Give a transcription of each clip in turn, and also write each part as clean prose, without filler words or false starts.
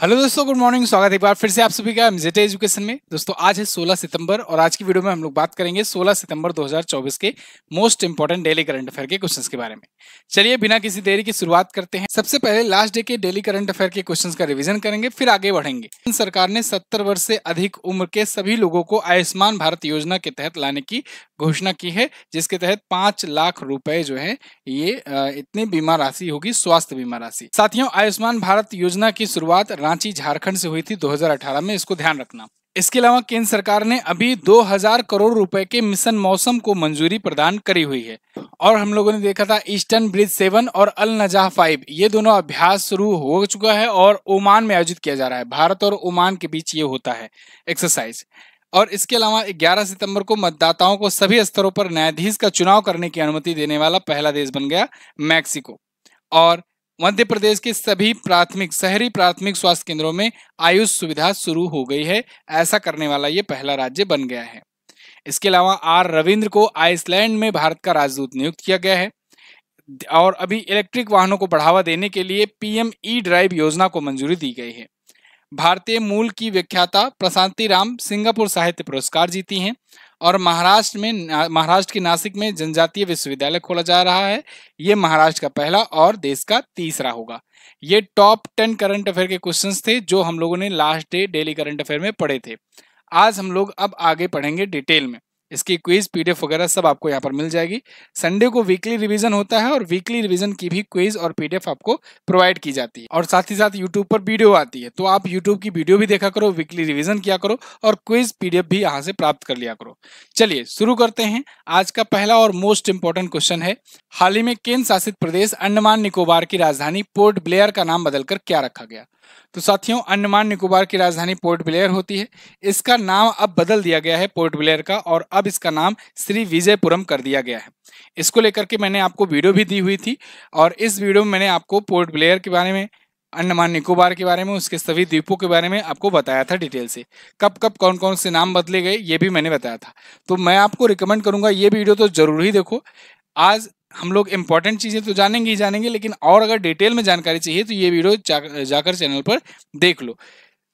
Hello दोस्तों, good morning. स्वागत है एक बार फिर से आप सभी का एमजेड एजुकेशन में। दोस्तों आज है 16 सितंबर और आज की वीडियो में हम लोग बात करेंगे 16 सितंबर 2024 के most important daily current affair के क्वेश्चंस के बारे में। चलिए बिना किसी देरी की शुरुआत करते हैं। सबसे पहले लास्ट डे के डेली करंट अफेयर के क्वेश्चंस का रिवीजन करेंगे, फिर आगे बढ़ेंगे। सरकार ने 70 वर्ष से अधिक उम्र के सभी लोगों को आयुष्मान भारत योजना के तहत लाने की घोषणा की है, जिसके तहत 5 लाख रुपए जो है ये इतनी बीमा राशि होगी, स्वास्थ्य बीमा राशि। साथियों, आयुष्मान भारत योजना की शुरुआत रांची झारखंड से हुई थी 2018 में, इसको ध्यान रखना। इसके अलावा केंद्र सरकार ने अभी 2000 करोड़ रुपए के मिशन मौसम को मंजूरी प्रदान करी हुई है। और हम लोगों ने देखा था ईस्टर्न ब्रिज 7 और अल नजाह 5, ये दोनों अभ्यास शुरू हो चुका है और ओमान में आयोजित किया जा रहा है। भारत और ओमान के बीच ये होता है एक्सरसाइज। और इसके अलावा 11 सितंबर को मतदाताओं को सभी स्तरों पर न्यायाधीश का चुनाव करने की अनुमति देने वाला पहला देश बन गया मैक्सिको। और मध्य प्रदेश के सभी शहरी प्राथमिक स्वास्थ्य केंद्रों में आयुष सुविधा शुरू हो गई है। ऐसा करने वाला ये पहला राज्य बन गया है। इसके अलावा आर रविंद्र को आइसलैंड में भारत का राजदूत नियुक्त किया गया है। और अभी इलेक्ट्रिक वाहनों को बढ़ावा देने के लिए पीएम ई ड्राइव योजना को मंजूरी दी गई है। भारतीय मूल की व्याख्याता प्रशांति राम सिंगापुर साहित्य पुरस्कार जीती हैं। और महाराष्ट्र के नासिक में जनजातीय विश्वविद्यालय खोला जा रहा है। ये महाराष्ट्र का पहला और देश का तीसरा होगा। ये टॉप 10 करंट अफेयर के क्वेश्चंस थे जो हम लोगों ने last day daily current affair में पढ़े थे। आज हम लोग अब आगे पढ़ेंगे डिटेल में। इसकी क्विज पीडीएफ वगैरह सब आपको यहाँ पर मिल जाएगी। संडे को वीकली रिवीजन होता है और वीकली रिवीजन की भी क्विज और पीडीएफ आपको प्रोवाइड की जाती है। और साथ ही साथ यूट्यूब पर वीडियो आती है, तो आप यूट्यूब की वीडियो भी देखा करो, वीकली रिवीजन किया करो और क्विज पीडीएफ भी यहाँ से प्राप्त कर लिया करो। चलिए शुरू करते हैं। आज का पहला और मोस्ट इंपॉर्टेंट क्वेश्चन है, हाल ही में केंद्र शासित प्रदेश अंडमान निकोबार की राजधानी पोर्ट ब्लेयर का नाम बदलकर क्या रखा गया? तो साथियों, अंडमान निकोबार की राजधानी पोर्ट ब्लेयर होती है। इसका नाम अब बदल दिया गया है पोर्ट ब्लेयर का, और अब इसका नाम श्री विजयपुरम कर दिया गया है। इसको लेकर के मैंने आपको वीडियो भी दी हुई थी और इस वीडियो में मैंने आपको पोर्ट ब्लेयर के बारे में, अंडमान निकोबार के बारे में, उसके सभी द्वीपों के बारे में आपको बताया था डिटेल से। कब कब कौन कौन से नाम बदले गए ये भी मैंने बताया था। तो मैं आपको रिकमेंड करूंगा ये वीडियो तो जरूर ही देखो। आज हम लोग इंपॉर्टेंट चीजें तो जानेंगे ही जानेंगे, लेकिन और अगर डिटेल में जानकारी चाहिए तो ये वीडियो जाकर चैनल पर देख लो।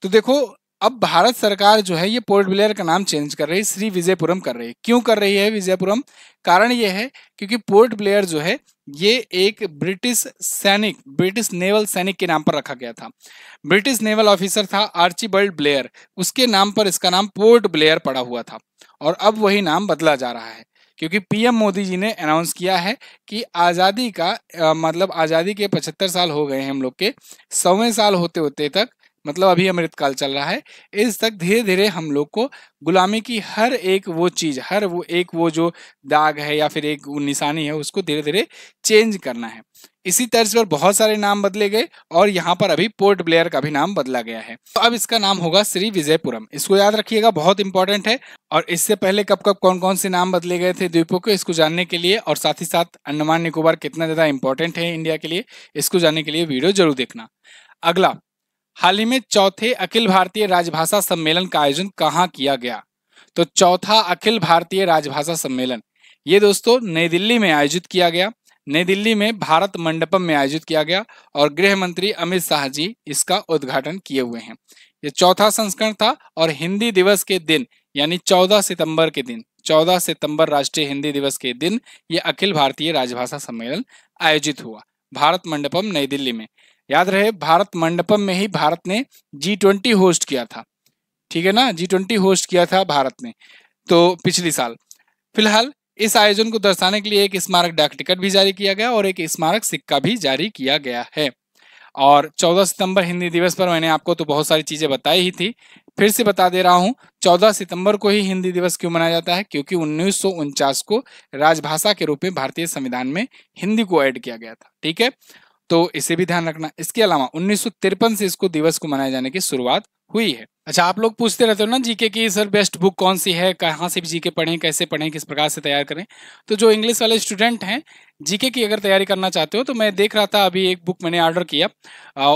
तो देखो, अब भारत सरकार जो है ये पोर्ट ब्लेयर का नाम चेंज कर रही है, श्री विजयपुरम कर रही है। क्यों कर रही है विजयपुरम? कारण ये है क्योंकि पोर्ट ब्लेयर जो है ये एक ब्रिटिश नेवल सैनिक के नाम पर रखा गया था। ब्रिटिश नेवल ऑफिसर था आर्चीबल्ड ब्लेयर, उसके नाम पर इसका नाम पोर्ट ब्लेयर पड़ा हुआ था। और अब वही नाम बदला जा रहा है क्योंकि पीएम मोदी जी ने अनाउंस किया है कि आज़ादी का मतलब आज़ादी के 75 साल हो गए हैं हम लोग के। 100वें साल होते होते तक, मतलब अभी अमृतकाल चल रहा है, इस तक धीरे धीरे हम लोग को गुलामी की हर एक वो चीज, वो जो दाग है या फिर एक निशानी है, उसको धीरे धीरे चेंज करना है। इसी तर्ज पर बहुत सारे नाम बदले गए और यहाँ पर अभी पोर्ट ब्लेयर का भी नाम बदला गया है। तो अब इसका नाम होगा श्री विजयपुरम। इसको याद रखिएगा, बहुत इंपॉर्टेंट है। और इससे पहले कब कब कौन कौन से नाम बदले गए थे द्वीपों के, इसको जानने के लिए, और साथ ही साथ अंडमान निकोबार कितना ज्यादा इंपॉर्टेंट है इंडिया के लिए, इसको जानने के लिए वीडियो जरूर देखना। अगला, हाल ही में चौथे अखिल भारतीय राजभाषा सम्मेलन का आयोजन कहाँ किया गया? तो चौथा अखिल भारतीय राजभाषा सम्मेलन ये दोस्तों नई दिल्ली में आयोजित किया गया। नई दिल्ली में भारत मंडपम में आयोजित किया गया और गृह मंत्री अमित शाह जी इसका उद्घाटन किए हुए हैं। ये चौथा संस्करण था और हिंदी दिवस के दिन यानी 14 सितंबर के दिन, 14 सितंबर राष्ट्रीय हिंदी दिवस के दिन ये अखिल भारतीय राजभाषा सम्मेलन आयोजित हुआ भारत मंडपम नई दिल्ली में। याद रहे, भारत मंडपम में ही भारत ने G20 होस्ट किया था। ठीक है ना, G20 होस्ट किया था भारत ने तो पिछली साल। फिलहाल इस आयोजन को दर्शाने के लिए एक स्मारक डाक टिकट भी जारी किया गया और एक स्मारक सिक्का भी जारी किया गया है। और 14 सितंबर हिंदी दिवस पर मैंने आपको तो बहुत सारी चीजें बताई ही थी, फिर से बता दे रहा हूं। 14 सितंबर को ही हिंदी दिवस क्यों मनाया जाता है? क्योंकि 1949 को राजभाषा के रूप में भारतीय संविधान में हिंदी को ऐड किया गया था। ठीक है, तो इसे भी ध्यान रखना। इसके अलावा 1953 से इसको दिवस को मनाए जाने की शुरुआत हुई है। अच्छा, आप लोग पूछते रहते हो ना जीके की, सर बेस्ट बुक कौन सी है, कहाँ से जीके पढ़ें, कैसे पढ़ें, किस प्रकार से तैयार करें? तो जो इंग्लिश वाले स्टूडेंट हैं, जीके की अगर तैयारी करना चाहते हो तो मैं देख रहा था अभी एक बुक मैंने ऑर्डर किया,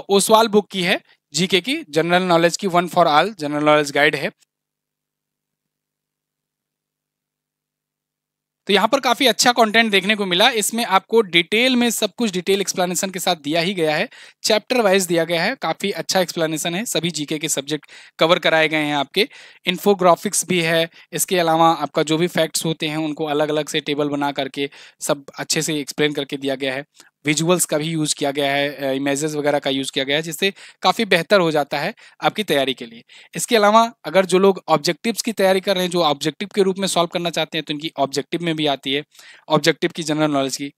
ओसवाल बुक की है, जीके की, जनरल नॉलेज की, one for all general knowledge guide है। तो यहाँ पर काफी अच्छा कंटेंट देखने को मिला। इसमें आपको डिटेल में सब कुछ डिटेल एक्सप्लेनेशन के साथ दिया ही गया है, चैप्टर वाइज दिया गया है, काफी अच्छा एक्सप्लेनेशन है। सभी जीके के सब्जेक्ट कवर कराए गए हैं आपके, इन्फोग्राफिक्स भी है। इसके अलावा आपका जो भी फैक्ट्स होते हैं उनको अलग अलग से टेबल बना करके सब अच्छे से एक्सप्लेन करके दिया गया है। विजुअल्स का भी यूज किया गया है, इमेजेस वगैरह का यूज किया गया है, जिससे काफी बेहतर हो जाता है आपकी तैयारी के लिए। इसके अलावा अगर जो लोग ऑब्जेक्टिव्स की तैयारी कर रहे हैं, जो ऑब्जेक्टिव के रूप में सॉल्व करना चाहते हैं, तो इनकी ऑब्जेक्टिव में भी आती है, ऑब्जेक्टिव की जनरल नॉलेज की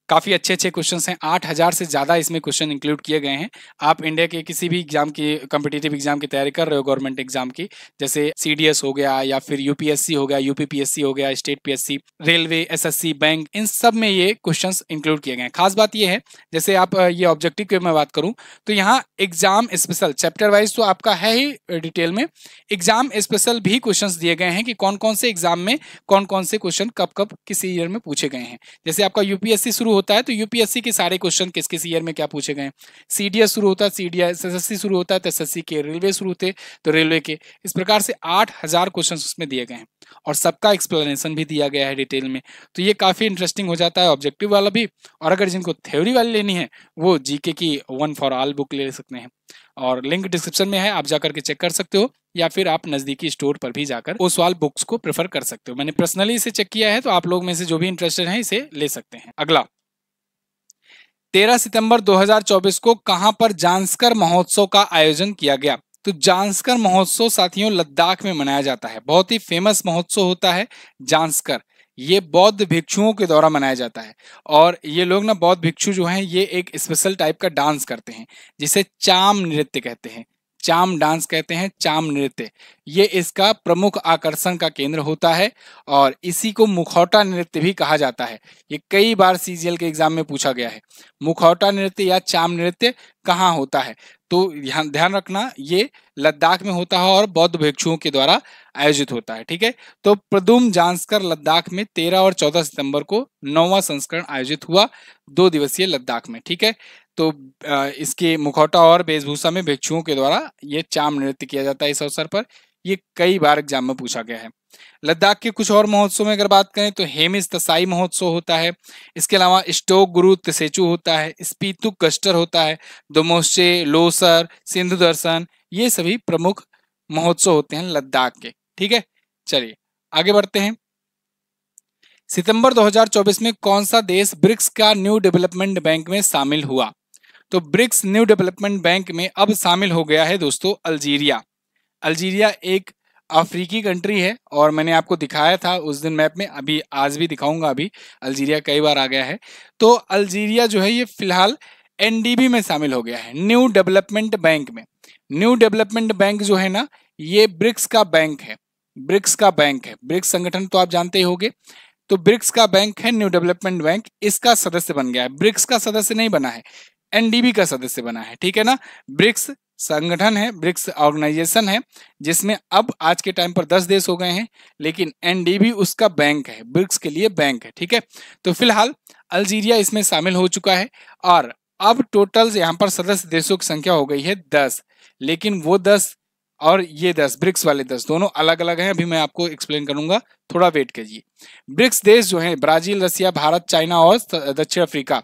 काफी अच्छे अच्छे क्वेश्चंस हैं। 8,000 से ज्यादा इसमें क्वेश्चन इंक्लूड किए गए हैं। आप इंडिया के किसी भी एग्जाम की, कॉम्पिटिटिव एग्जाम की तैयारी कर रहे हो, गवर्नमेंट एग्जाम की, जैसे सीडीएस हो गया या फिर यूपीएससी हो गया, यूपीपीएससी हो गया, state PSC, railway, SSC, bank, इन सब में ये क्वेश्चंस इंक्लूड किए गए हैं। खास बात ये है, जैसे आप ये ऑब्जेक्टिव की मैं बात करूं तो यहाँ एग्जाम स्पेशल चैप्टर वाइज तो आपका है ही डिटेल में, एग्जाम स्पेशल भी क्वेश्चंस दिए गए हैं कि कौन कौन से एग्जाम में कौन कौन से क्वेश्चन कब कब किस ईयर में पूछे गए हैं। जैसे आपका यूपीएससी शुरू होता है तो यूपीएससी के सारे क्वेश्चन किस किस ईयर में क्या पूछे गए हैं। सीडीएस शुरू होता है, सीडीएस, एसएससी शुरू होता है तो एसएससी के, रेलवे शुरू होते तो रेलवे के। इस प्रकार से 8,000 क्वेश्चन उसमें दिए गए हैं और सबका एक्सप्लेनेशन भी दिया गया है डिटेल में। तो ये काफी इंटरेस्टिंग हो जाता है ऑब्जेक्टिव वाला भी। और अगर जिनको थ्योरी वाली लेनी है वो जीके की वन फॉर ऑल बुक ले सकते हैं, और लिंक डिस्क्रिप्शन में है, आप जाकर के चेक कर सकते हो, या फिर आप नजदीकी स्टोर पर भी जाकर ओसवाल बुक्स को प्रेफर कर सकते हो। मैंने पर्सनली इसे चेक किया है, तो आप लोग में से जो भी इंटरेस्टेड हैं इसे ले सकते हैं। अगला 13 सितंबर 2024 को कहां पर जांस्कर महोत्सव का आयोजन किया गया? तो जांस्कर महोत्सव साथियों लद्दाख में मनाया जाता है। बहुत ही फेमस महोत्सव होता है जांस्कर। ये बौद्ध भिक्षुओं के द्वारा मनाया जाता है, और ये लोग ना, बौद्ध भिक्षु जो हैं, ये एक स्पेशल टाइप का डांस करते हैं जिसे चाम नृत्य कहते हैं। चाम डांस कहते हैं, चाम नृत्य। ये इसका प्रमुख आकर्षण का केंद्र होता है, और इसी को मुखौटा नृत्य भी कहा जाता है। ये कई बार सीजीएल के एग्जाम में पूछा गया है, मुखौटा नृत्य या चाम नृत्य कहाँ होता है? तो ध्यान ध्यान रखना, ये लद्दाख में होता है और बौद्ध भिक्षुओं के द्वारा आयोजित होता है। ठीक है, तो प्रदुम जांस्कर लद्दाख में 13 और 14 सितंबर को 9वां संस्करण आयोजित हुआ, 2 दिवसीय लद्दाख में। ठीक है, तो इसके मुखौटा और वेशभूषा में भिक्षुओं के द्वारा ये चाम नृत्य किया जाता है इस अवसर पर। ये कई बार एग्जाम में पूछा गया है। लद्दाख के कुछ और महोत्सव में अगर बात करें तो हेमिस तसाई महोत्सव होता है। इसके अलावा स्टोक गुरु त्सेचु होता है, स्पीतुक कस्टर होता है, दोमोश्चे, लोसर, सिंधु दर्शन, ये सभी प्रमुख महोत्सव होते हैं लद्दाख के। ठीक है, चलिए आगे बढ़ते हैं। सितंबर 2024 में कौन सा देश ब्रिक्स का न्यू डेवलपमेंट बैंक में शामिल हुआ? तो ब्रिक्स न्यू डेवलपमेंट बैंक में अब शामिल हो गया है दोस्तों अल्जीरिया। अल्जीरिया एक अफ्रीकी कंट्री है, और मैंने आपको दिखाया था उस दिन मैप में, अभी आज भी दिखाऊंगा। अभी अल्जीरिया कई बार आ गया है। तो अल्जीरिया जो है ये फिलहाल एनडीबी में शामिल हो गया है, न्यू डेवलपमेंट बैंक में। न्यू डेवलपमेंट बैंक जो है ना, ये ब्रिक्स का बैंक है। ब्रिक्स का बैंक है, ब्रिक्स संगठन तो आप जानते ही होंगे। तो ब्रिक्स का बैंक है न्यू डेवलपमेंट बैंक, इसका सदस्य बन गया है। ब्रिक्स का सदस्य नहीं बना है, एनडीबी का सदस्य बना है। ठीक है ना, ब्रिक्स संगठन है, ब्रिक्स ऑर्गेनाइजेशन है, जिसमें अब आज के टाइम पर 10 देश हो गए हैं, लेकिन एनडीबी उसका बैंक है, ब्रिक्स के लिए बैंक है। ठीक है, तो फिलहाल अल्जीरिया इसमें शामिल हो चुका है, और अब टोटल यहाँ पर सदस्य देशों की संख्या हो गई है 10। लेकिन वो 10 और ये 10, ब्रिक्स वाले 10 दोनों अलग अलग हैं। अभी मैं आपको एक्सप्लेन करूंगा, थोड़ा वेट कीजिए। ब्रिक्स देश जो हैं, ब्राजील, रसिया, भारत, चाइना और दक्षिण अफ्रीका,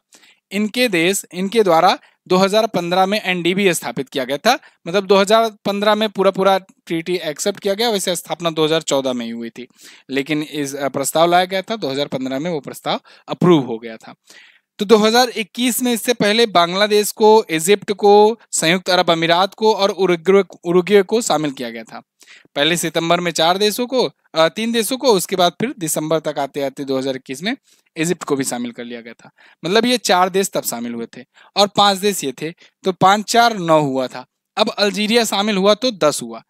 इनके द्वारा 2015 में एनडीबी स्थापित किया गया था। मतलब 2015 में पूरा ट्रीटी एक्सेप्ट किया गया, वैसे स्थापना 2014 में ही हुई थी, लेकिन इस प्रस्ताव लाया गया था 2015 में, वो प्रस्ताव अप्रूव हो गया था। तो 2021 में इससे पहले बांग्लादेश को, इजिप्ट को, संयुक्त अरब अमीरात को और उरुग्वे को शामिल किया गया था। पहले सितंबर में 3 देशों को, उसके बाद फिर दिसंबर तक आते आते 2021 में इजिप्ट को भी शामिल कर लिया गया था। मतलब ये 4 देश तब शामिल हुए थे, और 5 देश ये थे, तो 5 4 9 हुआ था। अब अल्जीरिया शामिल हुआ तो 10 हुआ।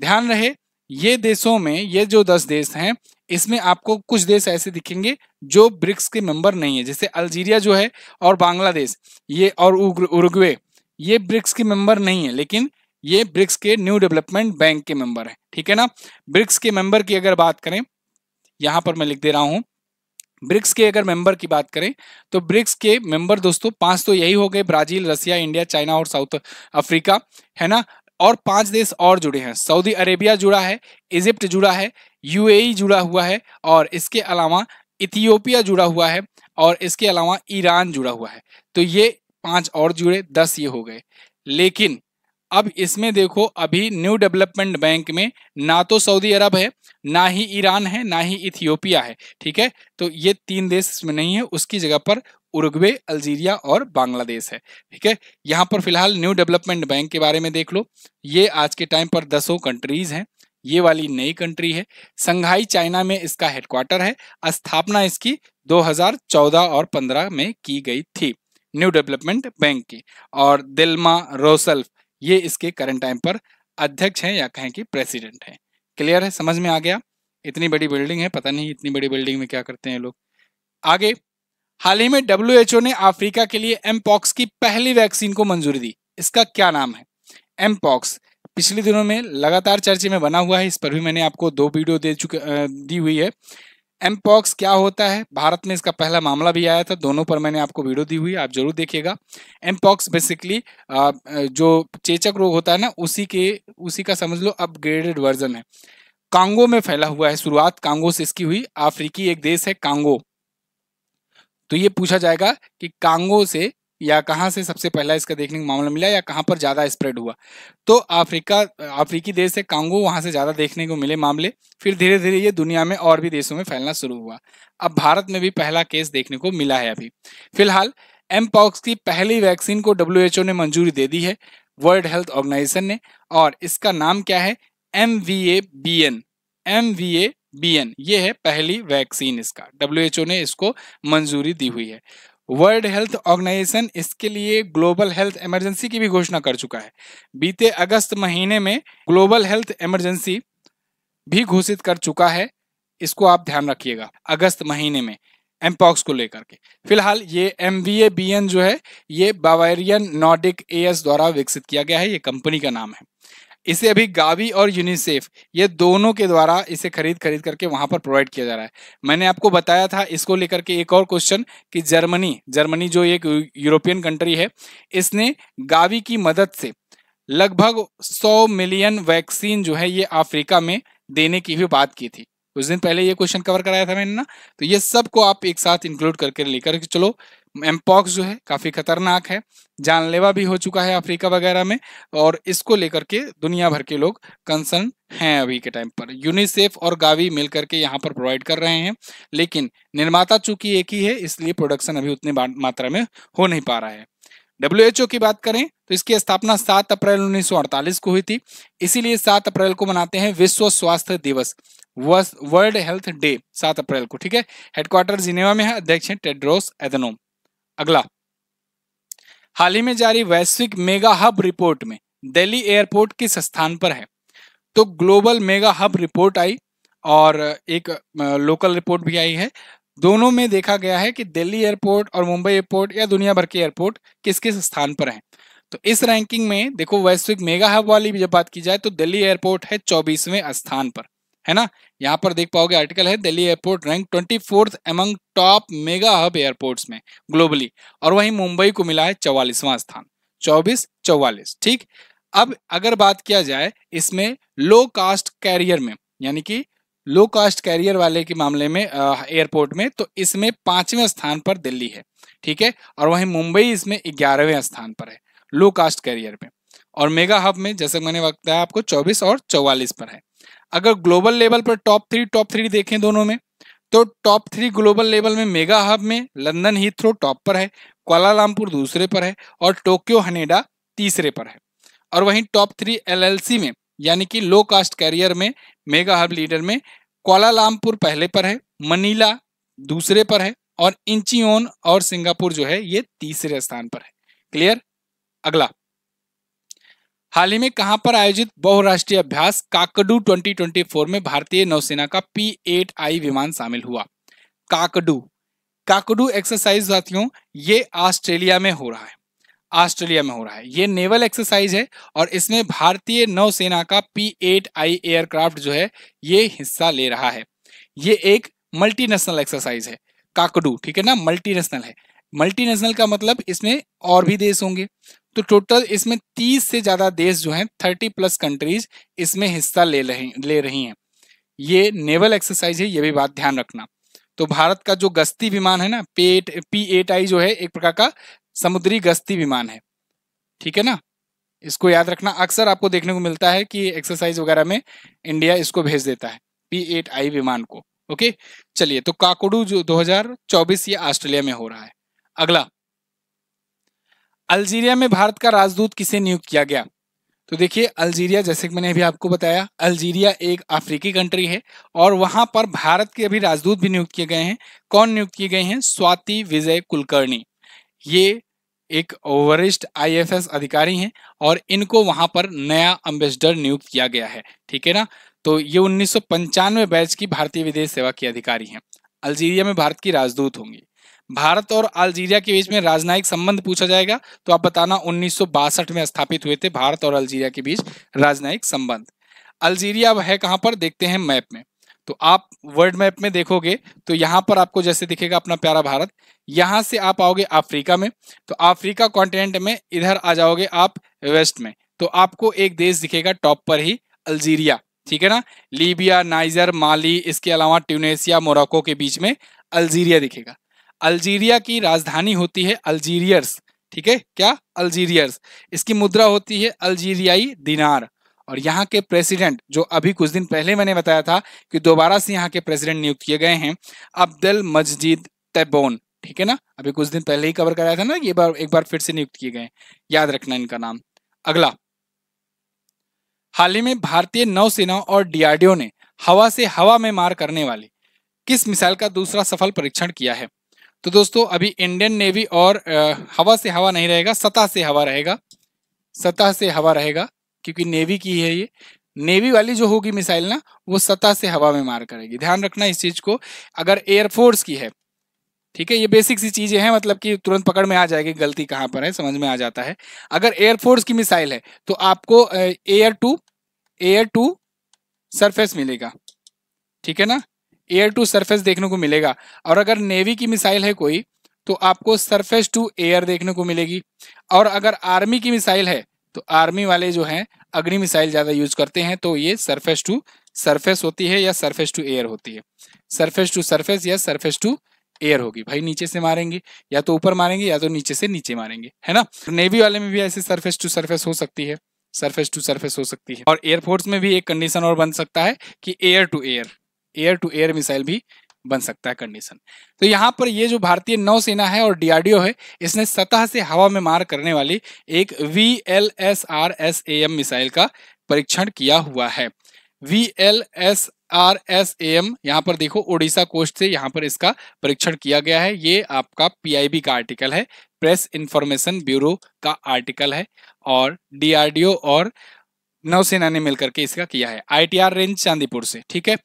ध्यान रहे, ये देशों में, ये जो 10 देश हैं, इसमें आपको कुछ देश ऐसे दिखेंगे जो ब्रिक्स के मेंबर नहीं है। जैसे अल्जीरिया जो है, और बांग्लादेश, ये और उरुग्वे, ये ब्रिक्स के मेंबर नहीं है, लेकिन ये ब्रिक्स के न्यू डेवलपमेंट बैंक के मेंबर है। ठीक है ना, ब्रिक्स के मेंबर की अगर बात करें, यहां पर मैं लिख दे रहा हूं, ब्रिक्स के अगर मेंबर की बात करें तो ब्रिक्स के मेंबर दोस्तों 5 तो यही हो गए, ब्राजील, रसिया, इंडिया, चाइना और साउथ अफ्रीका, है ना। और 5 देश और जुड़े हैं। सऊदी अरेबिया जुड़ा है, इजिप्ट जुड़ा है, यूएई जुड़ा हुआ है, और इसके अलावा इथियोपिया जुड़ा हुआ है, और इसके अलावा ईरान जुड़ा हुआ है। तो ये 5 और जुड़े, 10 ये हो गए। लेकिन अब इसमें देखो, अभी न्यू डेवलपमेंट बैंक में ना तो सऊदी अरब है, ना ही ईरान है, ना ही इथियोपिया है। ठीक है, तो ये 3 देश इसमें नहीं है, उसकी जगह पर उरुग्वे, अल्जीरिया और बांग्लादेश है। ठीक है, यहाँ पर फिलहाल न्यू डेवलपमेंट बैंक के बारे में देख लो। ये आज के टाइम पर 10 कंट्रीज हैं। ये वाली नई कंट्री है। संघाई चाइना में इसका हेडक्वार्टर है। स्थापना इसकी 2014 और 15 में की गई थी, न्यू डेवलपमेंट बैंक की। और दिल्मा रोसल्फ ये इसके करंट टाइम पर अध्यक्ष हैं, या कहें कि प्रेसिडेंट हैं। क्लियर है, समझ में आ गया? इतनी बड़ी बिल्डिंग है, पता नहीं इतनी बड़ी बिल्डिंग में क्या करते हैं लोग। आगे, हाल ही में WHO ने अफ्रीका के लिए एमपॉक्स की पहली वैक्सीन को मंजूरी दी। इसका क्या नाम है? एमपॉक्स पिछले दिनों में लगातार चर्चे में बना हुआ है। इस पर भी मैंने आपको 2 वीडियो दी हुई है। एमपॉक्स क्या होता है, भारत में इसका पहला मामला भी आया था, दोनों पर मैंने आपको वीडियो दी हुई है, आप जरूर देखिएगा। एमपॉक्स बेसिकली जो चेचक रोग होता है ना, उसी का समझ लो अपग्रेडेड वर्जन है। कांगो में फैला हुआ है, शुरुआत कांगो से इसकी हुई। अफ्रीकी एक देश है कांगो। तो ये पूछा जाएगा कि कांगो से या कहाँ से सबसे पहला इसका देखने का मामला मिला, या कहाँ पर ज्यादा स्प्रेड हुआ। तो अफ्रीकी देश है कांगो, वहां से ज्यादा देखने को मिले मामले। फिर धीरे धीरे ये दुनिया में और भी देशों में फैलना शुरू हुआ। अब भारत में भी पहला केस देखने को मिला है अभी। फिलहाल एमपॉक्स की पहली वैक्सीन को WHO ने मंजूरी दे दी है, वर्ल्ड हेल्थ ऑर्गेनाइजेशन ने। और इसका नाम क्या है? MVA-BN। MVA-BN ये है पहली वैक्सीन, इसका WHO ने इसको मंजूरी दी हुई है। वर्ल्ड हेल्थ ऑर्गेनाइजेशन इसके लिए ग्लोबल हेल्थ इमरजेंसी की भी घोषणा कर चुका है। बीते अगस्त महीने में ग्लोबल हेल्थ इमरजेंसी भी घोषित कर चुका है। इसको आप ध्यान रखिएगा, अगस्त महीने में एमपॉक्स को लेकर के। फिलहाल ये MVA-BN जो है, ये बावारियन नॉर्डिक AS द्वारा विकसित किया गया है, ये कंपनी का नाम है। इसे अभी गावी और यूनिसेफ ये दोनों के द्वारा इसे खरीद करके वहां पर प्रोवाइड किया जा रहा है। मैंने आपको बताया था इसको लेकर के एक और क्वेश्चन कि जर्मनी जो एक यूरोपियन कंट्री है, इसने गावी की मदद से लगभग 100 मिलियन वैक्सीन जो है ये अफ्रीका में देने की भी बात की थी। कुछ दिन पहले ये क्वेश्चन कवर कराया था मैंने ना, तो ये सबको आप एक साथ इंक्लूड करके लेकर के चलो। एमपॉक्स जो है काफी खतरनाक है, जानलेवा भी हो चुका है अफ्रीका वगैरह में, और इसको लेकर के दुनिया भर के लोग कंसर्न हैं अभी के टाइम पर। यूनिसेफ और गावी मिलकर के यहाँ पर प्रोवाइड कर रहे हैं, लेकिन निर्माता चूंकि एक ही है, इसलिए प्रोडक्शन अभी उतनी मात्रा में हो नहीं पा रहा है। WHO की बात करें तो इसकी स्थापना 7 अप्रैल 1948 को हुई थी। इसीलिए 7 अप्रैल को मनाते हैं विश्व स्वास्थ्य दिवस, वर्ल्ड हेल्थ डे, 7 अप्रैल को। ठीक है, हेडक्वार्टर जिनेवा में है, अध्यक्ष हैं टेड्रोस एधनोम। अगला, हाल ही में जारी वैश्विक मेगा हब रिपोर्ट में दिल्ली एयरपोर्ट किस स्थान पर है? तो ग्लोबल मेगा हब रिपोर्ट आई और एक लोकल रिपोर्ट भी आई है। दोनों में देखा गया है कि दिल्ली एयरपोर्ट और मुंबई एयरपोर्ट या दुनिया भर के एयरपोर्ट किस किस स्थान पर हैं। तो इस रैंकिंग में देखो, वैश्विक मेगा हब वाली भी जब बात की जाए तो दिल्ली एयरपोर्ट है 24वें स्थान पर, है ना। यहाँ पर देख पाओगे आर्टिकल है, Delhi airport rank 24th among top mega hub airports में ग्लोबली, और वहीं मुंबई को मिला है 44वां स्थान, 24-44। ठीक, अब अगर बात किया जाए इसमें लो कास्ट कैरियर में, यानी कि लो कास्ट कैरियर वाले के मामले में एयरपोर्ट में, तो इसमें 5वें स्थान पर दिल्ली है। ठीक है, और वहीं मुंबई इसमें 11वें स्थान पर है लो कास्ट कैरियर में, और मेगा हब में जैसे मैंने बताया आपको 24 और 44 पर है। अगर ग्लोबल लेवल पर टॉप थ्री देखें दोनों में, तो टॉप 3 ग्लोबल लेवल में मेगा हब में लंदन हीथ्रो टॉप पर है, कुआलालंपुर दूसरे पर है, और टोक्यो हनेडा तीसरे पर है। और वहीं टॉप 3 LLC में, यानी कि लो कास्ट कैरियर में मेगा हब लीडर में कुआलालंपुर पहले पर है, मनीला दूसरे पर है, और इंचियोन और सिंगापुर जो है ये तीसरे स्थान पर है। क्लियर? अगला, हाल ही में कहां पर आयोजित बहुराष्ट्रीय अभ्यास काकडू 2024 में भारतीय नौसेना का P-8I विमान शामिल हुआ? काकडू एक्सरसाइज साथियों, ये ऑस्ट्रेलिया में हो रहा है। ये नेवल एक्सरसाइज है, और इसमें भारतीय नौसेना का P-8I एयरक्राफ्ट जो है ये हिस्सा ले रहा है। ये एक मल्टीनेशनल एक्सरसाइज है काकडू, ठीक है ना, मल्टीनेशनल है। मल्टीनेशनल का मतलब इसमें और भी देश होंगे, तो टोटल इसमें 30 से ज्यादा देश जो हैं 30+ कंट्रीज इसमें हिस्सा ले रही हैं। ये नेवल एक्सरसाइज है, ये भी बात ध्यान रखना। तो भारत का जो गश्ती विमान है ना, P-8I जो है एक प्रकार का समुद्री गश्ती विमान है, ठीक है ना, इसको याद रखना। अक्सर आपको देखने को मिलता है कि एक्सरसाइज वगैरह में इंडिया इसको भेज देता है, P-8I विमान को। ओके, चलिए, तो काकोडू जो 2024 ये ऑस्ट्रेलिया में हो रहा है। अगला, अल्जीरिया में भारत का राजदूत किसे नियुक्त किया गया? तो देखिए, अल्जीरिया, जैसे कि मैंने अभी आपको बताया, अल्जीरिया एक अफ्रीकी कंट्री है और वहां पर भारत के अभी राजदूत भी नियुक्त किए गए हैं। कौन नियुक्त किए गए हैं? स्वाति विजय कुलकर्णी। ये एक वरिष्ठ IFS अधिकारी हैं और इनको वहां पर नया एम्बेसडर नियुक्त किया गया है, ठीक है ना। तो ये 1995 बैच की भारतीय विदेश सेवा की अधिकारी हैं। अल्जीरिया में भारत की राजदूत होंगी। भारत और अल्जीरिया के बीच में राजनयिक संबंध पूछा जाएगा तो आप बताना 1962 में स्थापित हुए थे भारत और अल्जीरिया के बीच राजनयिक संबंध। अल्जीरिया है कहां पर? देखते हैं मैप में। तो आप वर्ल्ड मैप में देखोगे तो यहां पर आपको जैसे दिखेगा अपना प्यारा भारत, यहां से आप आओगे अफ्रीका में, तो अफ्रीका कॉन्टिनेंट में इधर आ जाओगे आप वेस्ट में, तो आपको एक देश दिखेगा टॉप पर ही, अल्जीरिया, ठीक है ना। लीबिया, नाइजर, माली, इसके अलावा ट्यूनेशिया, मोरक्को के बीच में अल्जीरिया दिखेगा। अल्जीरिया की राजधानी होती है अल्जीरियर्स, ठीक है, क्या? अल्जीरियर्स। इसकी मुद्रा होती है अल्जीरियाई दिनार। और यहाँ के प्रेसिडेंट, जो अभी कुछ दिन पहले मैंने बताया था कि दोबारा से यहाँ के प्रेसिडेंट नियुक्त किए गए हैं, अब्देल मजीद तेब्बोन, ठीक है ना, अभी कुछ दिन पहले ही कवर कराया था ना, ये बार एक बार फिर से नियुक्त किए गए, याद रखना इनका नाम। अगला, हाल ही में भारतीय नौसेना और DRDO ने हवा से हवा में मार करने वाली किस मिसाइल का दूसरा सफल परीक्षण किया है? तो दोस्तों, अभी इंडियन नेवी और हवा से हवा नहीं रहेगा, सतह से हवा रहेगा, सतह से हवा रहेगा, क्योंकि नेवी की है ये। नेवी वाली जो होगी मिसाइल ना, वो सतह से हवा में मार करेगी, ध्यान रखना इस चीज को। अगर एयरफोर्स की है, ठीक है, ये बेसिक सी चीजें हैं, मतलब कि तुरंत पकड़ में आ जाएगी गलती कहां पर है, समझ में आ जाता है। अगर एयरफोर्स की मिसाइल है तो आपको एयर टू सरफेस मिलेगा, ठीक है ना, एयर टू सरफेस देखने को मिलेगा। और अगर नेवी की मिसाइल है कोई तो आपको सरफेस टू एयर देखने को मिलेगी। और अगर आर्मी की मिसाइल है तो आर्मी वाले जो हैं अग्नि मिसाइल ज्यादा यूज करते हैं, तो ये सरफेस टू सरफेस होती है या सरफेस टू एयर होती है। सरफेस टू सरफेस या सरफेस टू एयर होगी भाई, नीचे से मारेंगे या तो ऊपर मारेंगे या तो नीचे से नीचे मारेंगे, है ना। नेवी वाले में भी ऐसे सरफेस टू सरफेस हो सकती है, सरफेस टू सरफेस हो सकती है। और एयरफोर्स में भी एक कंडीशन और बन सकता है कि एयर टू एयर मिसाइल भी बन सकता है कंडीशन। तो यहाँ पर ये जो भारतीय नौसेना है और DRDO है, इसने सतह से हवा में मार करने वाली एक VLSRSAM मिसाइल का परीक्षण किया हुआ है। VLSRSAM, यहाँ पर देखो उड़ीसा कोस्ट से यहाँ पर इसका परीक्षण किया गया है। ये आपका PIB का आर्टिकल है, प्रेस इंफॉर्मेशन ब्यूरो का आर्टिकल है, और DRDO और नौसेना ने मिलकर के इसका किया है, ITR रेंज चांदीपुर से, ठीक है।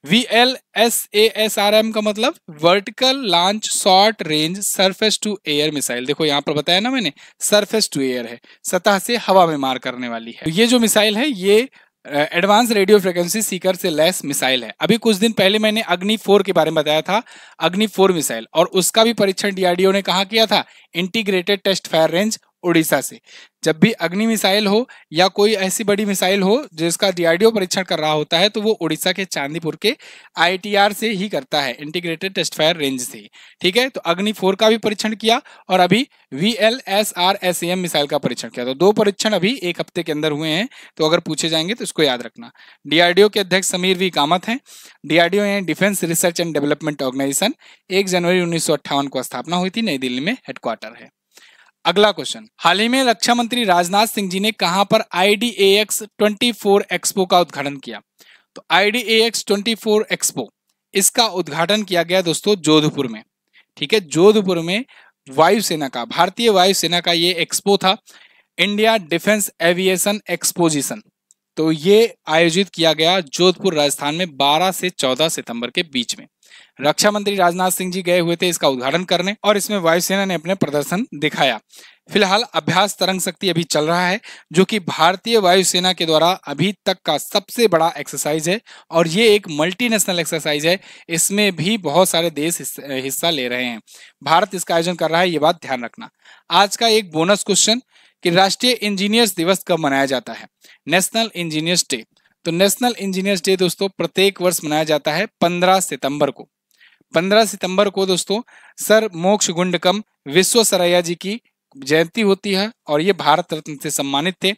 VLSASRM का मतलब vertical launch short range surface to air missile. देखो यहाँ पर बताया ना मैंने, सरफेस टू एयर है, सतह से हवा में मार करने वाली है। तो ये जो मिसाइल है ये एडवांस रेडियो फ्रिक्वेंसी सीकर से लैस मिसाइल है। अभी कुछ दिन पहले मैंने अग्नि 4 के बारे में बताया था, अग्नि 4 मिसाइल, और उसका भी परीक्षण DRDO ने कहाँ किया था? Integrated test fire range Orissa से। जब भी अग्नि मिसाइल हो या कोई ऐसी बड़ी मिसाइल हो जिसका DRDO परीक्षण कर रहा होता है, तो वो उड़ीसा के चांदीपुर के ITR से ही करता है, इंटीग्रेटेड टेस्ट फायर रेंज से, ठीक है। तो अग्नि 4 का भी परीक्षण किया और अभी VLSRSAM मिसाइल का परीक्षण किया। तो 2 परीक्षण अभी एक हफ्ते के अंदर हुए हैं, तो अगर पूछे जाएंगे तो इसको याद रखना। DRDO के अध्यक्ष समीर V कामत हैं। DRDO है defence research and development organisation, 1 जनवरी 1958 को स्थापना हुई थी, नई दिल्ली में हेडक्वार्टर है। अगला क्वेश्चन, हाल ही में रक्षा मंत्री राजनाथ सिंह जी ने कहां पर IDAX 24 एक्सपो का उद्घाटन किया? तो IDAX 24 एक्सपो, इसका उद्घाटन किया गया दोस्तों जोधपुर में, ठीक है। जोधपुर में वायुसेना का, भारतीय वायुसेना का ये एक्सपो था, इंडिया डिफेंस एविएशन एक्सपोजिशन। तो ये आयोजित किया गया जोधपुर राजस्थान में 12 से 14 सितंबर के बीच में। रक्षा मंत्री राजनाथ सिंह जी गए हुए थे इसका उद्घाटन करने, और इसमें वायुसेना ने अपने प्रदर्शन दिखाया। फिलहाल अभ्यास तरंग शक्ति अभी चल रहा है, जो कि भारतीय वायुसेना के द्वारा अभी तक का सबसे बड़ा एक्सरसाइज है, और ये एक मल्टीनेशनल एक्सरसाइज है। इसमें भी बहुत सारे देश हिस्सा ले रहे हैं। भारत इसका आयोजन कर रहा है, ये बात ध्यान रखना। आज का एक बोनस क्वेश्चन कि राष्ट्रीय इंजीनियर्स दिवस कब मनाया जाता है। National engineers day. तो नेशनल इंजीनियर्स डे दोस्तों प्रत्येक वर्ष मनाया जाता है 15 सितंबर को। 15 सितंबर को दोस्तों सर मोक्षगुंडकम विश्वेश्वरैया जी की जयंती होती है और ये भारत रत्न से सम्मानित थे।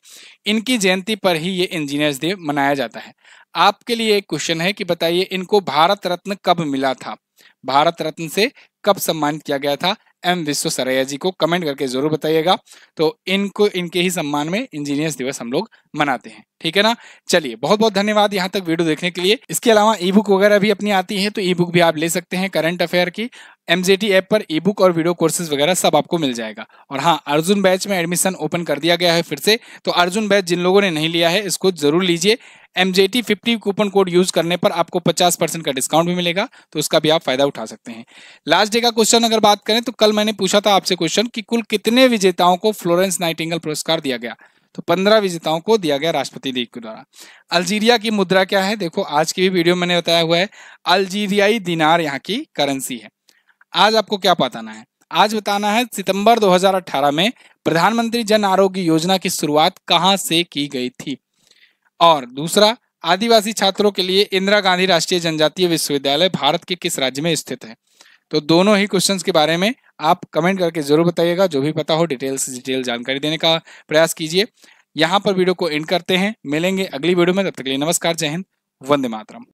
इनकी जयंती पर ही ये इंजीनियर्स डे मनाया जाता है। आपके लिए एक क्वेश्चन है कि बताइए इनको भारत रत्न कब मिला था, भारत रत्न से कब सम्मानित किया गया था एम विश्वेश्वरैया जी को, कमेंट करके जरूर बताइएगा। तो इनको इनके ही सम्मान में इंजीनियर्स दिवस हम लोग मनाते हैं, ठीक है ना। चलिए बहुत बहुत धन्यवाद यहाँ तक वीडियो देखने के लिए। इसके अलावा ई बुक वगैरह भी अपनी आती है, तो ई बुक भी आप ले सकते हैं करंट अफेयर की। एमजेटी ऐप पर ई बुक और वीडियो कोर्सेज वगैरह सब आपको मिल जाएगा। और हाँ, अर्जुन बैच में एडमिशन ओपन कर दिया गया है फिर से, तो अर्जुन बैच जिन लोगों ने नहीं लिया है इसको जरूर लीजिए। MJT 50 कूपन कोड यूज करने पर आपको 50% का डिस्काउंट भी मिलेगा, तो उसका भी आप फायदा उठा सकते हैं। लास्ट डे का क्वेश्चन अगर बात करें तो कल मैंने पूछा था आपसे क्वेश्चन कि कुल कितने विजेताओं को फ्लोरेंस नाइटिंगेल पुरस्कार दिया गया, तो 15 विजेताओं को दिया गया राष्ट्रपति जी के द्वारा। अल्जीरिया की मुद्रा क्या है, देखो आज की भी वीडियो मैंने बताया हुआ है, अल्जीरियाई दिनार यहाँ की करेंसी है। आज आपको क्या बताना है, आज बताना है सितंबर 2018 में प्रधानमंत्री जन आरोग्य योजना की शुरुआत कहां से की गई थी। और दूसरा, आदिवासी छात्रों के लिए इंदिरा गांधी राष्ट्रीय जनजातीय विश्वविद्यालय भारत के किस राज्य में स्थित है। तो दोनों ही क्वेश्चंस के बारे में आप कमेंट करके जरूर बताइएगा, जो भी पता हो डिटेल से डिटेल जानकारी देने का प्रयास कीजिए। यहाँ पर वीडियो को एंड करते हैं, मिलेंगे अगली वीडियो में, तब तक के लिए नमस्कार, जय हिंद, वंदे मातरम।